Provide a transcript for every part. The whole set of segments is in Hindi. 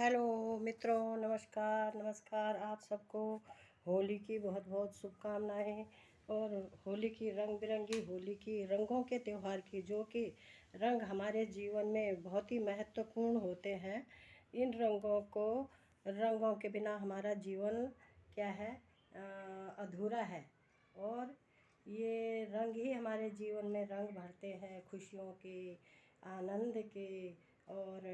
हेलो मित्रों, नमस्कार नमस्कार। आप सबको होली की बहुत बहुत शुभकामनाएं। और होली की रंग बिरंगी होली की रंगों के त्यौहार की, जो कि रंग हमारे जीवन में बहुत ही महत्वपूर्ण होते हैं। इन रंगों के बिना हमारा जीवन क्या है, अधूरा है। और ये रंग ही हमारे जीवन में रंग भरते हैं, खुशियों के, आनंद के। और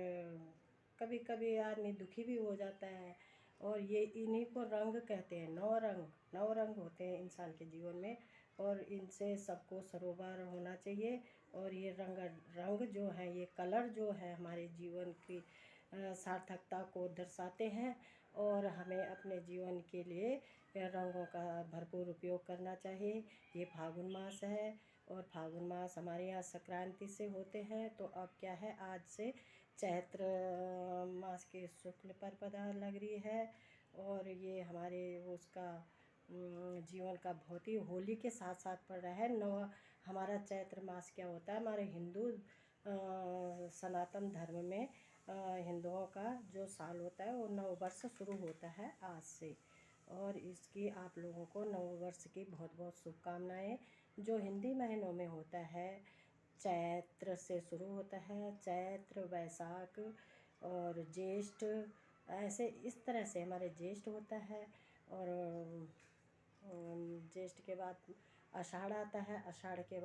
कभी कभी आदमी दुखी भी हो जाता है। और ये इन्हीं को रंग कहते हैं। नौ रंग होते हैं इंसान के जीवन में, और इनसे सबको सरोवर होना चाहिए। और ये रंग जो है, ये कलर जो है, हमारे जीवन की सार्थकता को दर्शाते हैं। और हमें अपने जीवन के लिए रंगों का भरपूर उपयोग करना चाहिए। ये फागुन मास है, और फागुन मास हमारे यहाँ संक्रांति से होते हैं। तो अब क्या है, आज से चैत्र मास के शुक्ल परपदा लग रही है। और ये हमारे उसका जीवन का बहुत ही होली के साथ साथ पड़ रहा है। हमारा चैत्र मास क्या होता है, हमारे हिंदू सनातन धर्म में हिंदुओं का जो साल होता है, वो नववर्ष शुरू होता है आज से। और इसकी आप लोगों को नववर्ष की बहुत बहुत शुभकामनाएं। जो हिंदी महीनों में होता है, चैत्र से शुरू होता है, चैत्र, वैशाख और ज्येष्ठ, ऐसे इस तरह से हमारे ज्येष्ठ होता है। और ज्येष्ठ के बाद आषाढ़ आता है, आषाढ़ के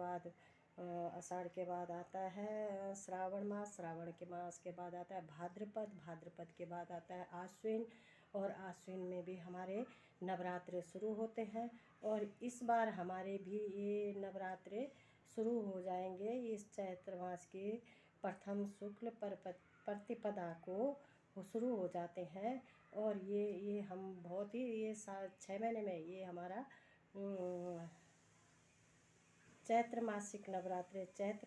बाद आता है श्रावण मास, श्रावण के मास के बाद आता है भाद्रपद, भाद्रपद के बाद आता है आश्विन। और आश्विन में भी हमारे नवरात्रे शुरू होते हैं। और इस बार हमारे भी ये नवरात्रे शुरू हो जाएंगे इस चैत्र मास के प्रथम शुक्ल प्रतिपदा को वो शुरू हो जाते हैं। और ये हम बहुत ही, ये 6 महीने में ये हमारा चैत्र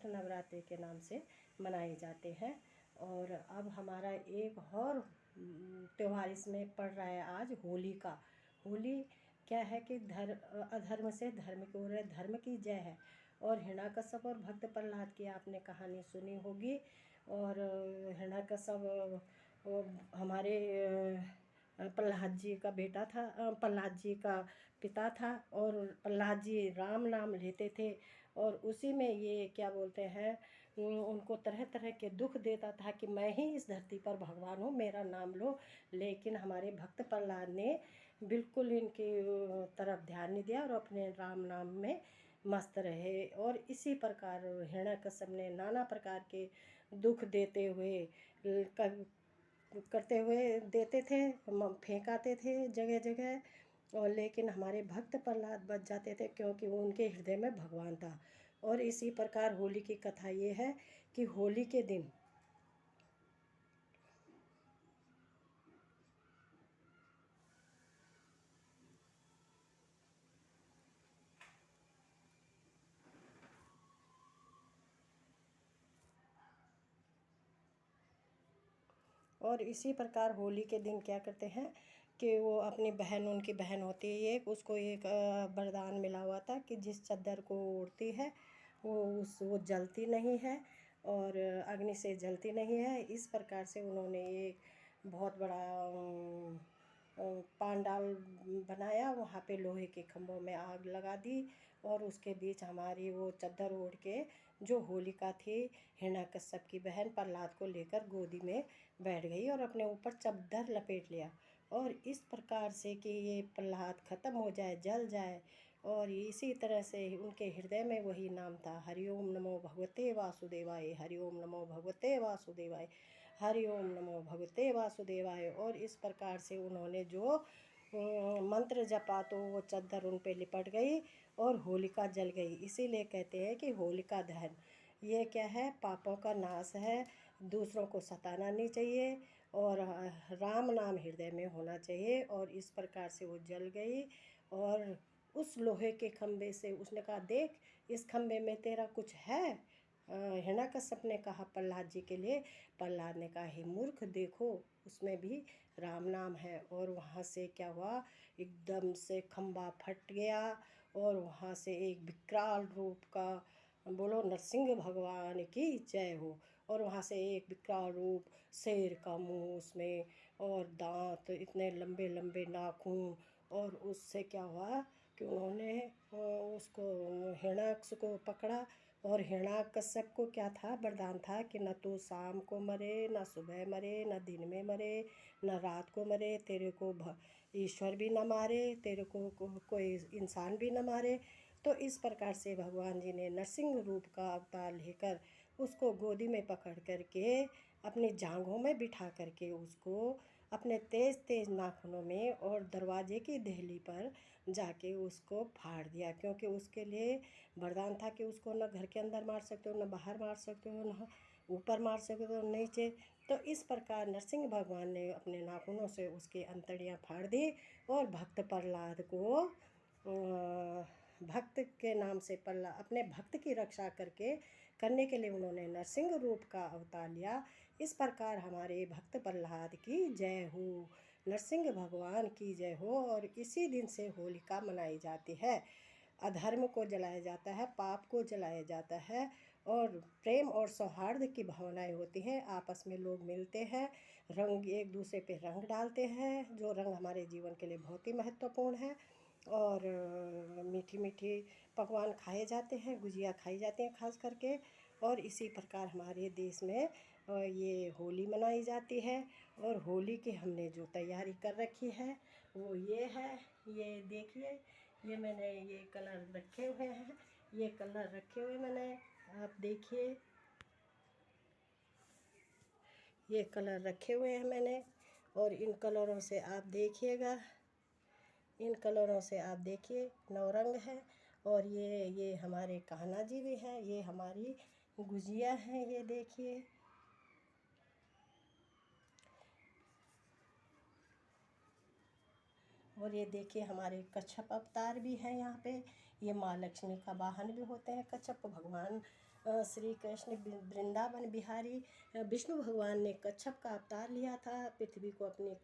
नवरात्रि के नाम से मनाए जाते हैं। और अब हमारा एक और त्यौहार इसमें पड़ रहा है आज, होली का। होली क्या है कि अधर्म से धर्म की ओर, धर्म की जय है। और हिरण्यकश्यप और भक्त प्रहलाद की आपने कहानी सुनी होगी। और हिरण्यकश्यप हमारे प्रहलाद जी का बेटा था, प्रहलाद जी का पिता था। और प्रहलाद जी राम नाम लेते थे, और उसी में ये क्या बोलते हैं, उनको तरह तरह के दुख देता था कि मैं ही इस धरती पर भगवान हूँ, मेरा नाम लो। लेकिन हमारे भक्त प्रहलाद ने बिल्कुल इनकी तरफ ध्यान नहीं दिया, और अपने राम नाम में मस्त रहे। और इसी प्रकार हिरण्यकश्यप ने नाना प्रकार के दुख देते हुए करते हुए देते थे, फेंकाते थे जगह जगह। और लेकिन हमारे भक्त प्रहलाद बच जाते थे, क्योंकि वो उनके हृदय में भगवान था। और इसी प्रकार होली की कथा ये है कि होली के दिन और इसी प्रकार होली के दिन क्या करते हैं कि वो अपनी बहन, उनकी बहन होती है एक, उसको एक वरदान मिला हुआ था कि जिस चादर को ओढ़ती है वो जलती नहीं है, और अग्नि से जलती नहीं है। इस प्रकार से उन्होंने एक बहुत बड़ा पांडाल बनाया, वहाँ पे लोहे के खंभों में आग लगा दी। और उसके बीच हमारी वो चादर ओढ़ के जो होलिका थी, हिरण्यकश्यप की बहन, प्रहलाद को लेकर गोदी में बैठ गई और अपने ऊपर चादर लपेट लिया। और इस प्रकार से कि ये प्रहलाद खत्म हो जाए, जल जाए। और इसी तरह से उनके हृदय में वही नाम था, हरिओम नमो भगवते वासुदेवाय, हरिओम नमो भगवते वासुदेवाय, हरिओम नमो भगवते वासुदेवाय। और इस प्रकार से उन्होंने जो मंत्र जपा, तो वो चादर उन पे लिपट गई और होलिका जल गई। इसीलिए कहते हैं कि होलिका दहन ये क्या है, पापों का नाश है। दूसरों को सताना नहीं चाहिए, और राम नाम हृदय में होना चाहिए। और इस प्रकार से वो जल गई। और उस लोहे के खंभे से उसने कहा, देख इस खंभे में तेरा कुछ है। हिरण्यकश्यप ने कहा प्रहलाद जी के लिए। प्रहलाद ने कहा, हे मूर्ख, देखो उसमें भी राम नाम है। और वहाँ से क्या हुआ, एकदम से खंभा फट गया, और वहाँ से एक विकराल रूप का, बोलो नरसिंह भगवान की जय हो, और वहाँ से एक विकराल रूप, शेर का मुंह उसमें, और दांत इतने लंबे लंबे नाखून। और उससे क्या हुआ कि उन्होंने उसको हिरण्याक्ष को पकड़ा। और हिरण्याकश्यप को क्या था, वरदान था कि न तो शाम को मरे, न सुबह मरे, न दिन में मरे, न रात को मरे, तेरे को ईश्वर भी न मारे, तेरे को कोई इंसान भी न मारे। तो इस प्रकार से भगवान जी ने नरसिंह रूप का अवतार लेकर उसको गोदी में पकड़ करके अपनी जांघों में बिठा करके उसको अपने तेज तेज नाखूनों में और दरवाजे की देहली पर जाके उसको फाड़ दिया। क्योंकि उसके लिए वरदान था कि उसको न घर के अंदर मार सकते हो, न बाहर मार सकते हो, न ऊपर मार सकते हो, नीचे। तो इस प्रकार नरसिंह भगवान ने अपने नाखूनों से उसकी अंतड़ियाँ फाड़ दी। और भक्त प्रहलाद को भक्त के नाम से अपने भक्त की रक्षा करने के लिए उन्होंने नरसिंह रूप का अवतार लिया। इस प्रकार हमारे भक्त प्रहलाद की जय हो, नरसिंह भगवान की जय हो। और इसी दिन से होलिका मनाई जाती है। अधर्म को जलाया जाता है, पाप को जलाया जाता है, और प्रेम और सौहार्द की भावनाएं होती हैं। आपस में लोग मिलते हैं, रंग एक दूसरे पे रंग डालते हैं, जो रंग हमारे जीवन के लिए बहुत ही महत्वपूर्ण है। और मीठी मीठी पकवान खाए जाते हैं, गुजिया खाई जाती हैं खास करके। और इसी प्रकार हमारे देश में ये होली मनाई जाती है। और होली की हमने जो तैयारी कर रखी है वो ये है, ये देखिए, ये मैंने ये कलर रखे हुए हैं, ये कलर रखे हुए मैंने, आप देखिए, ये कलर रखे हुए हैं मैंने। और इन कलरों से आप देखिएगा, इन कलरों से आप देखिए, नवरंग है। और ये हमारे कान्हा जी भी हैं, ये हमारी गुजिया हैं, ये देखिए। और ये देखिए हमारे कच्छप अवतार भी हैं यहाँ पे। ये माँ लक्ष्मी का वाहन भी होते हैं कच्छप। भगवान श्री कृष्ण वृंदावन बिहारी विष्णु भगवान ने कच्छप का अवतार लिया था, पृथ्वी को अपने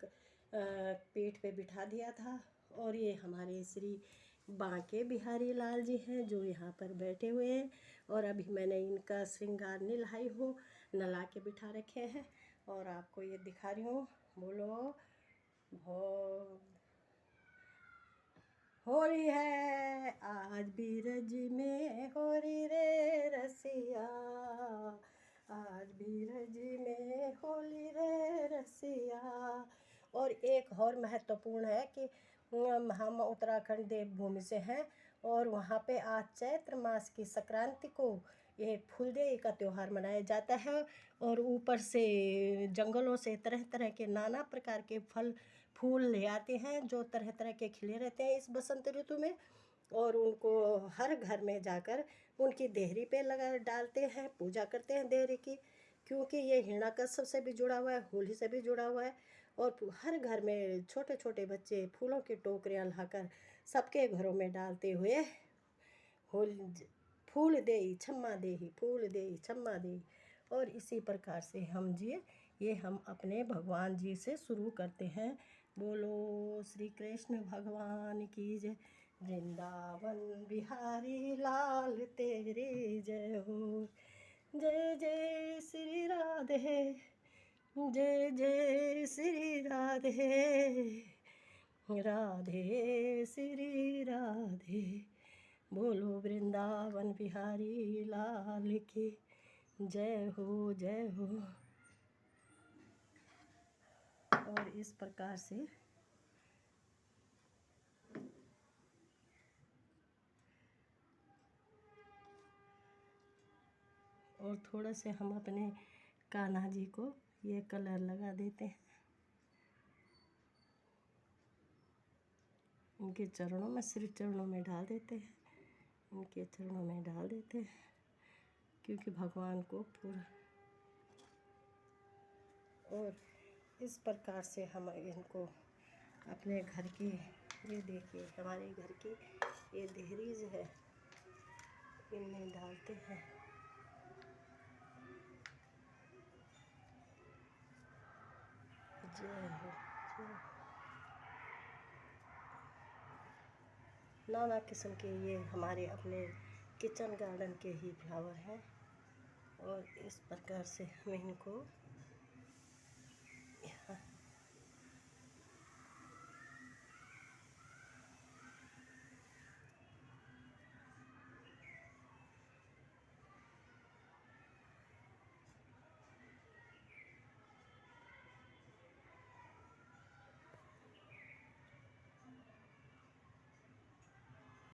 पेट पे बिठा दिया था। और ये हमारे श्री बांके बिहारी लाल जी हैं जो यहाँ पर बैठे हुए हैं। और अभी मैंने इनका श्रृंगार नलाई हूँ, नला के बिठा रखे हैं और आपको ये दिखा रही हूँ। बोलो भो होली है आज बीरज में, होली रे रसिया, आज बीरज में होली रे रसिया। और एक और महत्वपूर्ण है कि हम उत्तराखंड देवभूमि से हैं, और वहाँ पे आज चैत्र मास की संक्रांति को ये फूलदेई का त्यौहार मनाया जाता है। और ऊपर से जंगलों से तरह तरह के नाना प्रकार के फल फूल ले आते हैं जो तरह तरह के खिले रहते हैं इस बसंत ऋतु में। और उनको हर घर में जाकर उनकी देहरी पे लगा डालते हैं, पूजा करते हैं देहरी की। क्योंकि ये हिरण्याकश्यप से भी जुड़ा हुआ है, होली से भी जुड़ा हुआ है। और हर घर में छोटे छोटे बच्चे फूलों की टोकरियाँ लाकर सबके घरों में डालते हुए होली फूल देई छम्मा देही, फूल देई छम्मा देही। और इसी प्रकार से हम ये हम अपने भगवान जी से शुरू करते हैं। बोलो श्री कृष्ण भगवान की जय, वृंदावन बिहारी लाल तेरी जय हो। जय जय श्री राधे, जय जय श्री राधे, राधे श्री राधे। बोलो वृंदावन बिहारी लाल की जय हो, जय हो। और इस प्रकार से और थोड़ा से हम अपने कान्हा जी को ये कलर लगा देते हैं, उनके चरणों में, श्री चरणों में डाल देते हैं, उनके चरणों में डाल देते हैं। क्योंकि भगवान को पूरा, और इस प्रकार से हम इनको अपने घर की, ये देखिए हमारे घर की ये देहरीज है, इनमें डालते हैं। जय हो, जय। नाना किस्म के ये हमारे अपने किचन गार्डन के ही फ्लावर हैं। और इस प्रकार से हम इनको